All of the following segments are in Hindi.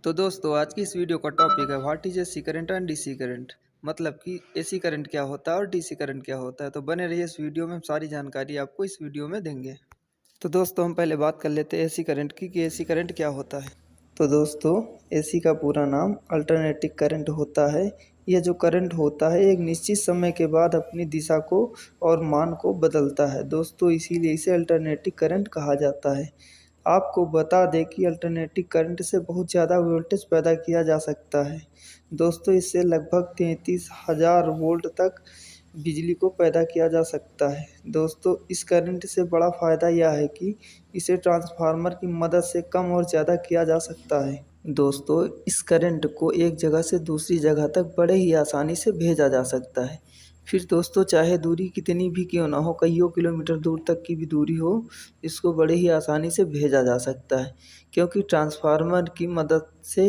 तो दोस्तों आज की इस वीडियो का टॉपिक है what is AC current and DC current. मतलब कि एसी करंट क्या होता है और डीसी करंट क्या होता है। तो बने रहिए इस वीडियो में, हम सारी जानकारी आपको इस वीडियो में देंगे। तो दोस्तों हम पहले बात कर लेते हैं एसी करंट की कि एसी करंट क्या होता है। तो दोस्तों एसी का पूरा नाम अल्टरनेटिंग करंट होता है। यह जो करंट होता है एक निश्चित समय के बाद अपनी दिशा को और मान को बदलता है दोस्तों, इसीलिए इसे अल्टरनेटिंग करंट कहा जाता है। आपको बता दें कि अल्टरनेटिंग करंट से बहुत ज़्यादा वोल्टेज पैदा किया जा सकता है दोस्तों। इससे लगभग 33,000 वोल्ट तक बिजली को पैदा किया जा सकता है दोस्तों। इस करंट से बड़ा फ़ायदा यह है कि इसे ट्रांसफार्मर की मदद से कम और ज़्यादा किया जा सकता है दोस्तों। इस करंट को एक जगह से दूसरी जगह तक बड़े ही आसानी से भेजा जा सकता है। फिर दोस्तों चाहे दूरी कितनी भी क्यों ना हो, कईयों किलोमीटर दूर तक की भी दूरी हो, इसको बड़े ही आसानी से भेजा जा सकता है क्योंकि ट्रांसफार्मर की मदद से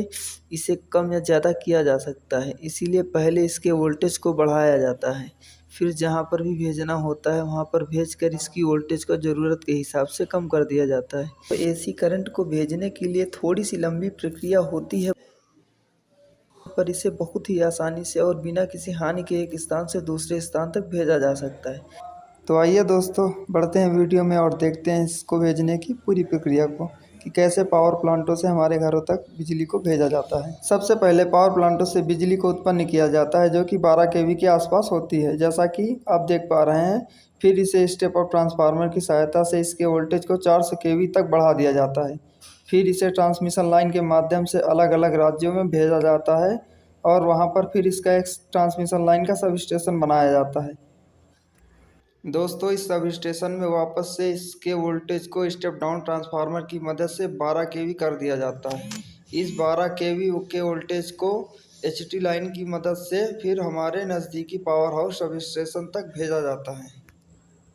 इसे कम या ज़्यादा किया जा सकता है। इसीलिए पहले इसके वोल्टेज को बढ़ाया जाता है, फिर जहाँ पर भी भेजना होता है वहाँ पर भेजकर इसकी वोल्टेज को ज़रूरत के हिसाब से कम कर दिया जाता है। तो एसी करंट को भेजने के लिए थोड़ी सी लंबी प्रक्रिया होती है, पर इसे बहुत ही आसानी से और बिना किसी हानि के एक स्थान से दूसरे स्थान तक भेजा जा सकता है। तो आइए दोस्तों बढ़ते हैं वीडियो में और देखते हैं इसको भेजने की पूरी प्रक्रिया को कि कैसे पावर प्लांटों से हमारे घरों तक बिजली को भेजा जाता है। सबसे पहले पावर प्लांटों से बिजली को उत्पन्न किया जाता है जो कि 12 केवी के आसपास होती है, जैसा कि आप देख पा रहे हैं। फिर इसे स्टेप अप ट्रांसफार्मर की सहायता से इसके वोल्टेज को 400 केवी तक बढ़ा दिया जाता है। फिर इसे ट्रांसमिशन लाइन के माध्यम से अलग अलग राज्यों में भेजा जाता है और वहाँ पर फिर इसका एक ट्रांसमिशन लाइन का सब स्टेशन बनाया जाता है दोस्तों। इस सब स्टेशन में वापस से इसके वोल्टेज को स्टेप डाउन ट्रांसफार्मर की मदद से 12 केवी कर दिया जाता है। इस 12 केवी के वोल्टेज को एचटी लाइन की मदद से फिर हमारे नज़दीकी पावर हाउस सब स्टेशन तक भेजा जाता है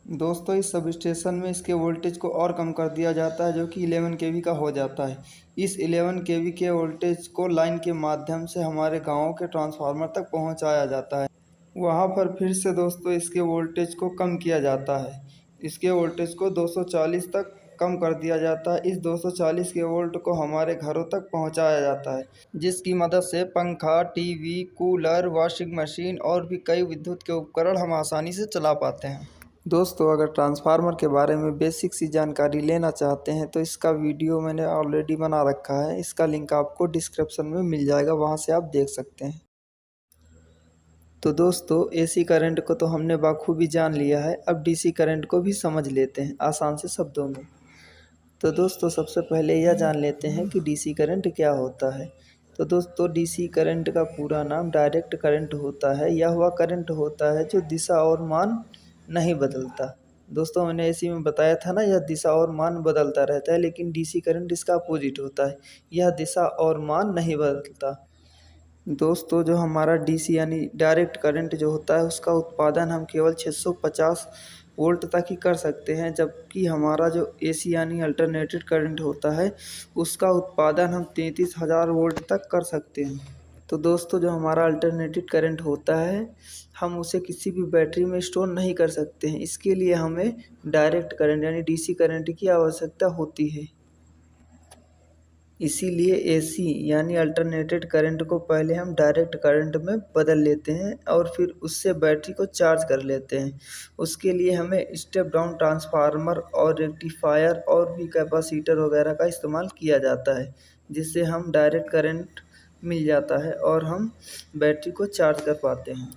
दोस्तों। इस सब स्टेशन में इसके वोल्टेज को और कम कर दिया जाता है जो कि 11 केवी का हो जाता है। इस 11 केवी के वोल्टेज को लाइन के माध्यम से हमारे गाँव के ट्रांसफार्मर तक पहुँचाया जाता है। वहाँ पर फिर से दोस्तों इसके वोल्टेज को कम किया जाता है। इसके वोल्टेज को 240 तक कम कर दिया जाता है। इस 240 के वोल्ट को हमारे घरों तक पहुँचाया जाता है, जिसकी मदद से पंखा, टीवी, कूलर, वॉशिंग मशीन और भी कई विद्युत के उपकरण हम आसानी से चला पाते हैं दोस्तों। अगर ट्रांसफार्मर के बारे में बेसिक सी जानकारी लेना चाहते हैं तो इसका वीडियो मैंने ऑलरेडी बना रखा है, इसका लिंक आपको डिस्क्रिप्शन में मिल जाएगा, वहाँ से आप देख सकते हैं। तो दोस्तों एसी करंट को तो हमने बाखूबी जान लिया है, अब डीसी करंट को भी समझ लेते हैं आसान से शब्दों में। तो दोस्तों सबसे पहले यह जान लेते हैं कि डीसी करंट क्या होता है। तो दोस्तों डीसी करंट का पूरा नाम डायरेक्ट करंट होता है। यह वह करंट होता है जो दिशा और मान नहीं बदलता दोस्तों। मैंने एसी में बताया था ना, यह दिशा और मान बदलता रहता है, लेकिन डीसी करंट इसका अपोजिट होता है, यह दिशा और मान नहीं बदलता दोस्तों। जो हमारा डीसी यानी डायरेक्ट करंट जो होता है उसका उत्पादन हम केवल 650 वोल्ट तक ही कर सकते हैं, जबकि हमारा जो एसी यानी अल्टरनेटेड करंट होता है उसका उत्पादन हम 33,000 वोल्ट तक कर सकते हैं। तो दोस्तों जो हमारा अल्टरनेटेड करंट होता है हम उसे किसी भी बैटरी में स्टोर नहीं कर सकते हैं, इसके लिए हमें डायरेक्ट करंट यानी डीसी करंट की आवश्यकता होती है। इसीलिए एसी यानी अल्टरनेटेड करंट को पहले हम डायरेक्ट करंट में बदल लेते हैं और फिर उससे बैटरी को चार्ज कर लेते हैं। उसके लिए हमें स्टेप डाउन ट्रांसफार्मर और रेक्टिफायर और भी कैपेसिटर वगैरह का इस्तेमाल किया जाता है, जिससे हम डायरेक्ट करंट मिल जाता है और हम बैटरी को चार्ज कर पाते हैं।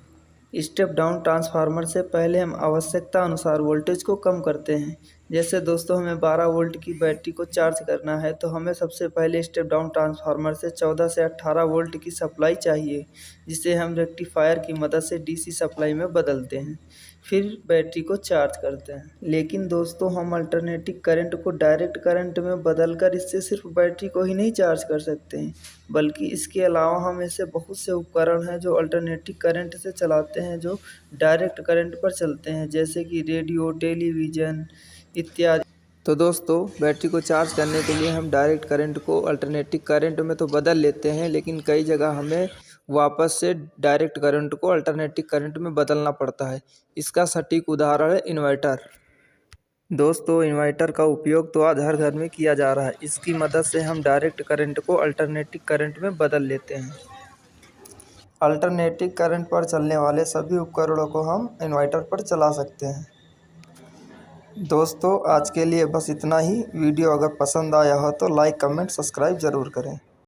स्टेप डाउन ट्रांसफार्मर से पहले हम आवश्यकता अनुसार वोल्टेज को कम करते हैं। जैसे दोस्तों हमें 12 वोल्ट की बैटरी को चार्ज करना है तो हमें सबसे पहले स्टेप डाउन ट्रांसफार्मर से 14 से 18 वोल्ट की सप्लाई चाहिए, जिसे हम रेक्टिफायर की मदद से डीसी सप्लाई में बदलते हैं, फिर बैटरी को चार्ज करते हैं। लेकिन दोस्तों हम अल्टरनेटिव करंट को डायरेक्ट करंट में बदलकर इससे सिर्फ बैटरी को ही नहीं चार्ज कर सकते हैं, बल्कि इसके अलावा हम ऐसे बहुत से उपकरण हैं जो अल्टरनेटिव करंट से चलाते हैं जो डायरेक्ट करंट पर चलते हैं, जैसे कि रेडियो, टेलीविज़न इत्यादि। तो दोस्तों बैटरी को चार्ज करने के लिए हम डायरेक्ट करंट को अल्टरनेटिव करंट में तो बदल लेते हैं, लेकिन कई जगह हमें वापस से डायरेक्ट करंट को अल्टरनेटिव करंट में बदलना पड़ता है। इसका सटीक उदाहरण है इन्वर्टर। दोस्तों इन्वर्टर का उपयोग तो आज हर घर में किया जा रहा है। इसकी मदद से हम डायरेक्ट करंट को अल्टरनेटिंग करंट में बदल लेते हैं। अल्टरनेटिंग करंट पर चलने वाले सभी उपकरणों को हम इन्वर्टर पर चला सकते हैं। दोस्तों आज के लिए बस इतना ही। वीडियो अगर पसंद आया हो तो लाइक कमेंट सब्सक्राइब ज़रूर करें।